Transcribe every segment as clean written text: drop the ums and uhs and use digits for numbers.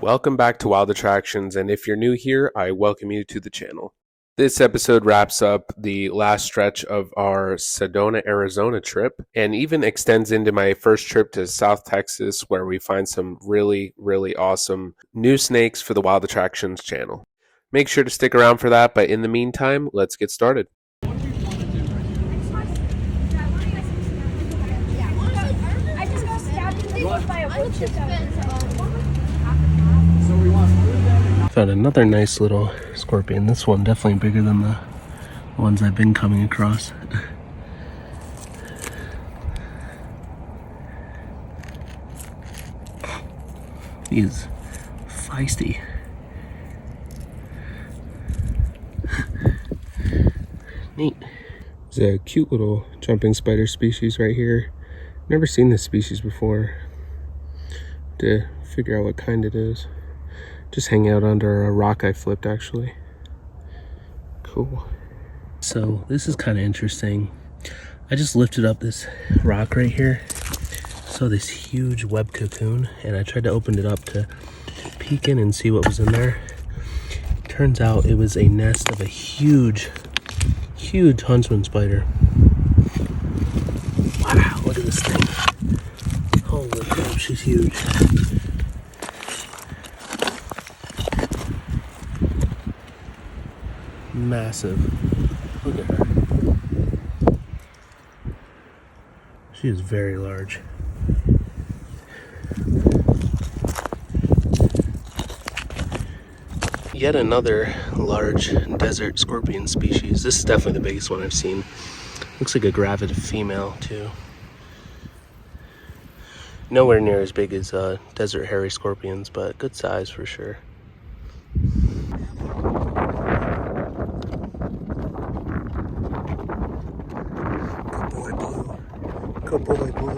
Welcome back to Wild Attractions, and if you're new here, I welcome you to the channel. This episode wraps up the last stretch of our Sedona, Arizona trip, and even extends into my first trip to South Texas, where we find some really, really awesome new snakes for the Wild Attractions channel. Make sure to stick around for that, but in the meantime, let's get started. Found another nice little scorpion. This one definitely bigger than the ones I've been coming across. He's feisty. Neat. There's a cute little jumping spider species right here. Never seen this species before. To figure out what kind it is. Just hanging out under a rock I flipped, actually. Cool. So this is kind of interesting. I just lifted up this rock right here. Saw this huge web cocoon, and I tried to open it up to peek in and see what was in there. Turns out it was a nest of a huge huntsman spider. Wow, look at this thing. Holy crap, she's huge. Massive. Look at her. She is very large. Yet another large desert scorpion species. This is definitely the biggest one I've seen. Looks like a gravid female too. Nowhere near as big as desert hairy scorpions, but good size for sure. Good boy, Blue.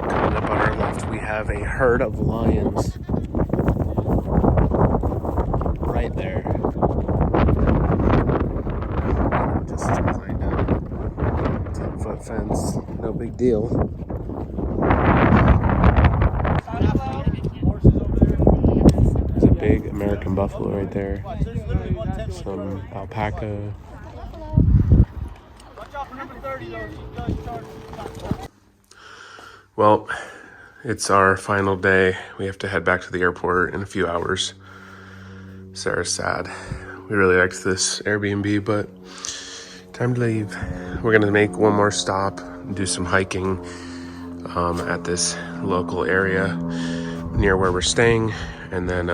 Coming up on our left, we have a herd of lions. Right there. Just behind a 10-foot fence. No big deal. Big American buffalo right there. Some alpaca. Well, it's our final day. We have to head back to the airport in a few hours. Sarah's sad. We really liked this Airbnb, but time to leave. We're gonna make one more stop and do some hiking at this local area near where we're staying, and then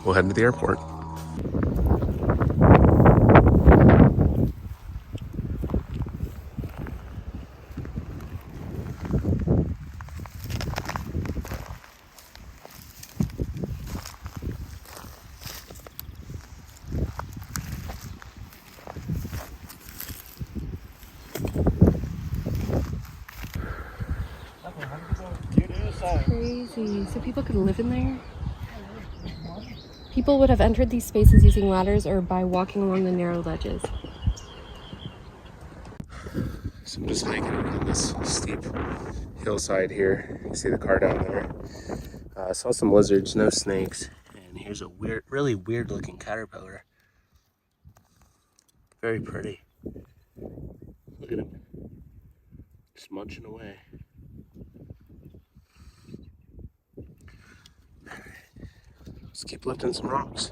we'll head to the airport. Crazy. So people could live in there? People would have entered these spaces using ladders or by walking along the narrow ledges. So I'm just hiking on this steep hillside here. You see the car down there. Saw some lizards, no snakes. And here's a really weird looking caterpillar. Very pretty. Look at him. Just munching away. Let's keep lifting some rocks.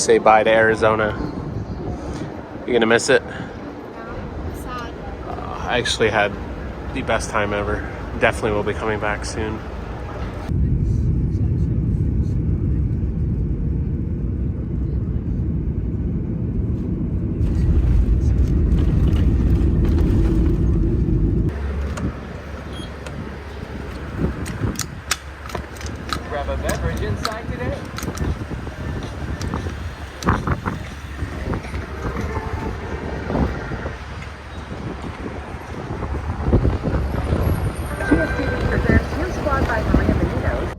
say bye to Arizona. You gonna miss it? Sad. I actually had the best time ever. Definitely will be coming back soon. Grab a beverage inside today.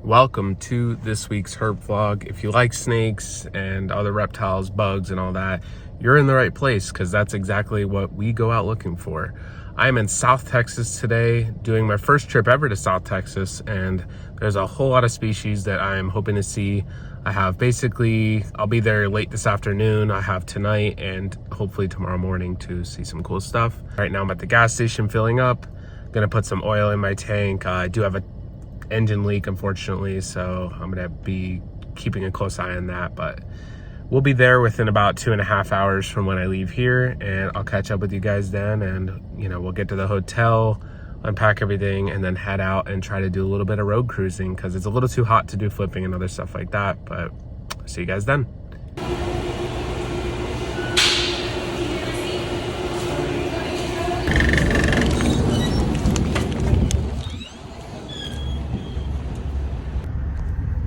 Welcome to this week's herb vlog. If you like snakes and other reptiles, bugs and all that, you're in the right place because that's exactly what we go out looking for. I'm in South Texas today doing my first trip ever to South Texas, and there's a whole lot of species that I'm hoping to see. I'll be there late this afternoon. I have tonight and hopefully tomorrow morning to see some cool stuff. Right now I'm at the gas station filling up. Gonna put some oil in my tank. I do have a engine leak, unfortunately, so I'm gonna be keeping a close eye on that, but we'll be there within about 2.5 hours from when I leave here, and I'll catch up with you guys then, and we'll get to the hotel, unpack everything, and then head out and try to do a little bit of road cruising because it's a little too hot to do flipping and other stuff like that. But see you guys then.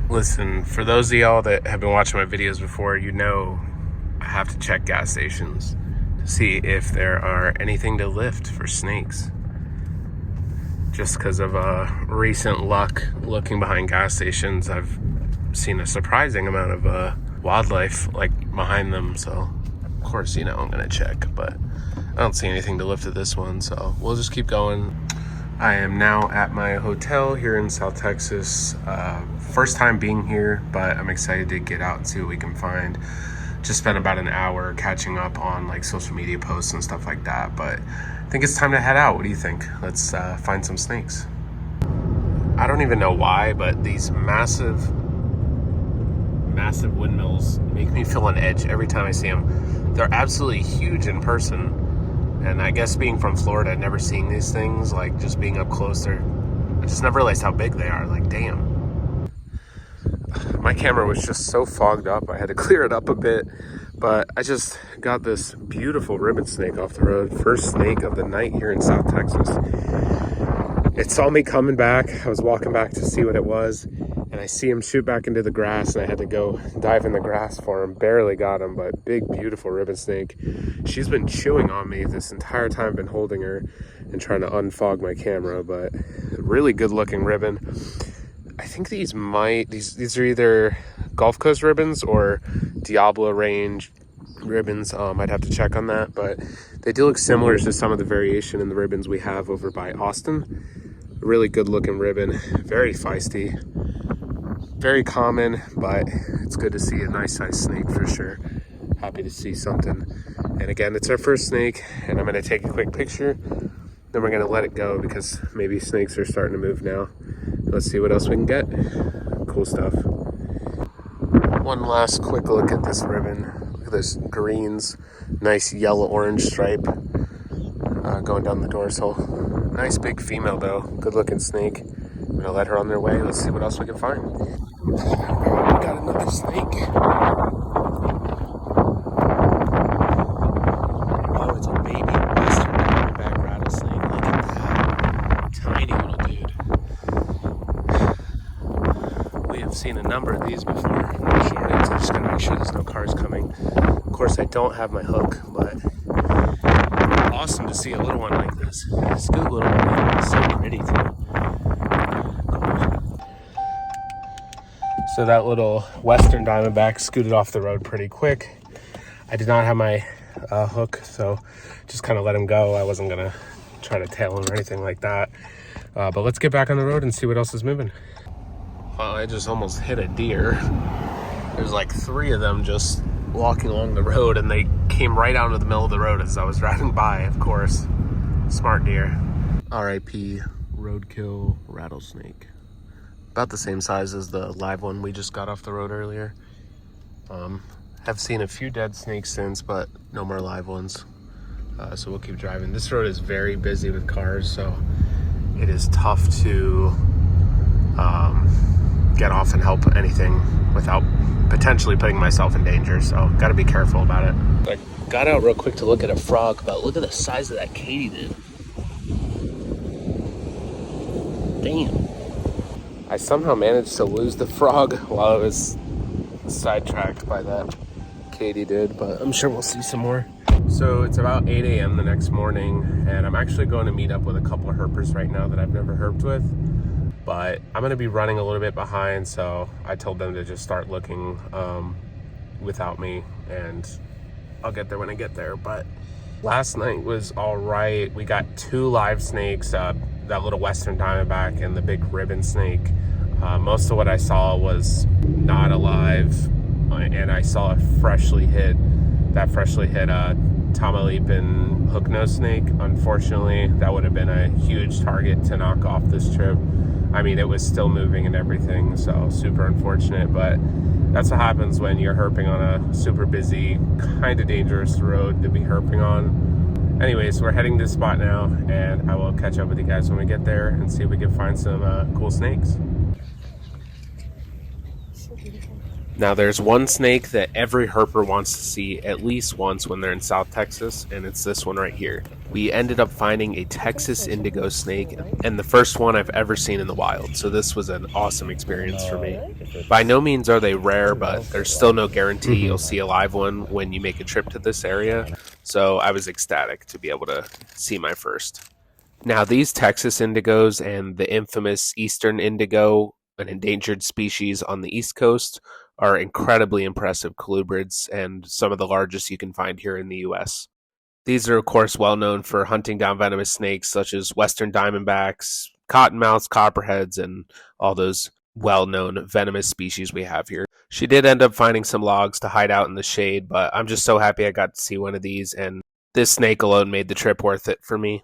Listen, for those of y'all that have been watching my videos before, I have to check gas stations to see if there are anything to lift for snakes. Just because of recent luck looking behind gas stations, I've seen a surprising amount of wildlife behind them. So, of course, I'm gonna check, but I don't see anything to lift at this one, so we'll just keep going. I am now at my hotel here in South Texas. First time being here, but I'm excited to get out and see what we can find. Just spent about an hour catching up on social media posts and stuff like that, but I think it's time to head out. What do you think? Let's find some snakes. I don't even know why, but these massive windmills make me feel on edge every time I see them. They're absolutely huge in person. And I guess being from Florida, never seeing these things, just being up close, I just never realized how big they are. Damn. My camera was just so fogged up, I had to clear it up a bit. But I just got this beautiful ribbon snake off the road. First snake of the night here in South Texas. It saw me coming back. I was walking back to see what it was, and I see him shoot back into the grass, and I had to go dive in the grass for him. Barely got him, but big, beautiful ribbon snake. She's been chewing on me this entire time I've been holding her and trying to unfog my camera, but really good looking ribbon. I think these are either Gulf Coast ribbons or Diablo range ribbons. I'd have to check on that, but they do look similar to some of the variation in the ribbons we have over by Austin. Really good looking ribbon, very feisty, very common, but it's good to see a nice sized snake for sure. Happy to see something. And again, it's our first snake, and I'm going to take a quick picture, then we're going to let it go because maybe snakes are starting to move now. Let's see what else we can get. Cool stuff. One last quick look at this ribbon. Look at this greens, nice yellow orange stripe going down the dorsal. Nice big female though, good looking snake. I'm gonna let her on their way. Let's see what else we can find. We got another snake. Oh, it's a baby western diamondback rattlesnake. Look at that. Tiny little dude. We have seen a number of these before. I'm just gonna make sure there's no cars coming. Of course, I don't have my hook, but awesome to see a little one like this. This good little one, so pretty too. So that little western diamondback scooted off the road pretty quick. I did not have my hook, so just kind of let him go. I wasn't gonna try to tail him or anything like that. But let's get back on the road and see what else is moving. I just almost hit a deer. There's 3 of them just walking along the road, and they came right out into the middle of the road as I was driving by, of course. Smart deer. R.I.P. roadkill rattlesnake. About the same size as the live one we just got off the road earlier. Have seen a few dead snakes since, but no more live ones. So we'll keep driving. This road is very busy with cars, so it is tough to get off and help anything without potentially putting myself in danger. So got to be careful about it. I got out real quick to look at a frog, but look at the size of that katydid. Damn. I somehow managed to lose the frog while I was sidetracked by that katydid, but I'm sure we'll see some more. So it's about 8 a.m. the next morning, and I'm actually going to meet up with a couple of herpers right now that I've never herped with, but I'm going to be running a little bit behind, so I told them to just start looking without me, and I'll get there when I get there. But last night was all right. We got 2 live snakes, that little western diamondback and the big ribbon snake. Most of what I saw was not alive, and I saw a freshly hit Thamnophis hook-nosed snake. Unfortunately, that would have been a huge target to knock off this trip. I mean, it was still moving and everything, so super unfortunate, but that's what happens when you're herping on a super busy, kind of dangerous road to be herping on. Anyways, we're heading to the spot now, and I will catch up with you guys when we get there and see if we can find some cool snakes. Now, there's one snake that every herper wants to see at least once when they're in South Texas, and it's this one right here. We ended up finding a Texas indigo snake, and the first one I've ever seen in the wild, so this was an awesome experience for me. By no means are they rare, but there's still no guarantee you'll see a live one when you make a trip to this area, so I was ecstatic to be able to see my first. Now, these Texas indigos and the infamous eastern indigo, an endangered species on the East Coast, are incredibly impressive colubrids and some of the largest you can find here in the US. These are, of course, well known for hunting down venomous snakes such as western diamondbacks, cottonmouths, copperheads, and all those well-known venomous species we have here. She did end up finding some logs to hide out in the shade, but I'm just so happy I got to see one of these, and this snake alone made the trip worth it for me.